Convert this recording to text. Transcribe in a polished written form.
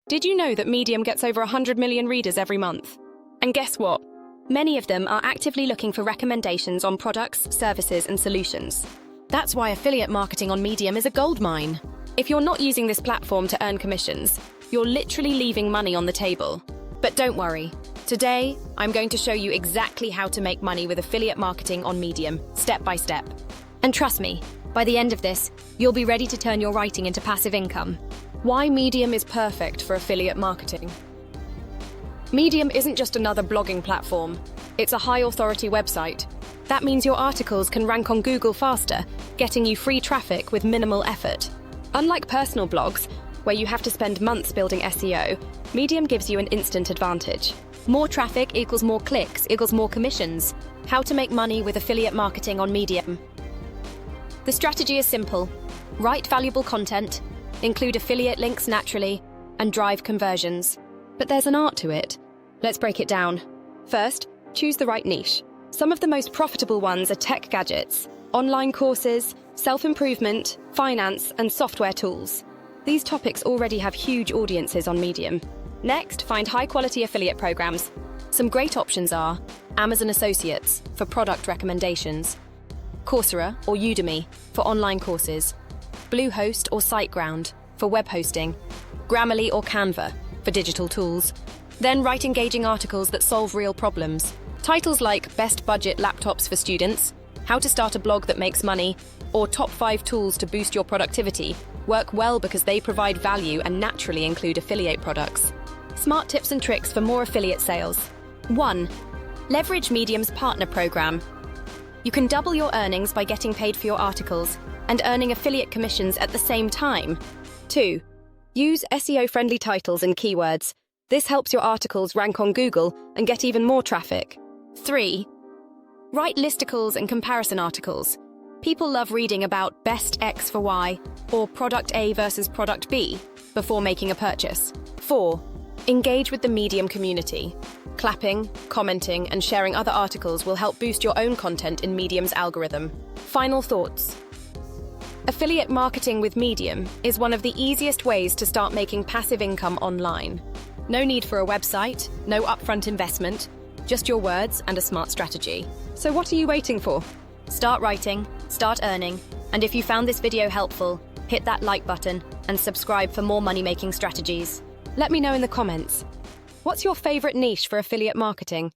Did you know that Medium gets over 100 million readers every month? And guess what? Many of them are actively looking for recommendations on products, services, and solutions. That's why affiliate marketing on Medium is a goldmine. If you're not using this platform to earn commissions, you're literally leaving money on the table. But don't worry. Today, I'm going to show you exactly how to make money with affiliate marketing on Medium, step by step. And trust me, by the end of this, you'll be ready to turn your writing into passive income. Why Medium is perfect for affiliate marketing. Medium isn't just another blogging platform. It's a high-authority website. That means your articles can rank on Google faster, getting you free traffic with minimal effort. Unlike personal blogs, where you have to spend months building SEO, Medium gives you an instant advantage. More traffic equals more clicks equals more commissions. How to make money with affiliate marketing on Medium. The strategy is simple. Write valuable content, include affiliate links naturally, and drive conversions. But there's an art to it. Let's break it down. First, choose the right niche. Some of the most profitable ones are tech gadgets, online courses, self-improvement, finance, and software tools. These topics already have huge audiences on Medium. Next, find high-quality affiliate programs. Some great options are Amazon Associates for product recommendations, Coursera or Udemy for online courses, Bluehost or SiteGround for web hosting, Grammarly or Canva for digital tools. Then write engaging articles that solve real problems. Titles like Best Budget Laptops for Students, How to Start a Blog That Makes Money, or Top 5 Tools to Boost Your Productivity work well because they provide value and naturally include affiliate products. Smart tips and tricks for more affiliate sales. 1. Leverage Medium's partner program. You can double your earnings by getting paid for your articles and earning affiliate commissions at the same time. 2. Use SEO-friendly titles and keywords. This helps your articles rank on Google and get even more traffic. 3. Write listicles and comparison articles. People love reading about best X for Y or product A versus product B before making a purchase. 4. Engage with the Medium community. Clapping, commenting, and sharing other articles will help boost your own content in Medium's algorithm. Final thoughts. Affiliate marketing with Medium is one of the easiest ways to start making passive income online. No need for a website, no upfront investment, just your words and a smart strategy. So what are you waiting for? Start writing, start earning, and if you found this video helpful, hit that like button and subscribe for more money-making strategies. Let me know in the comments. What's your favorite niche for affiliate marketing?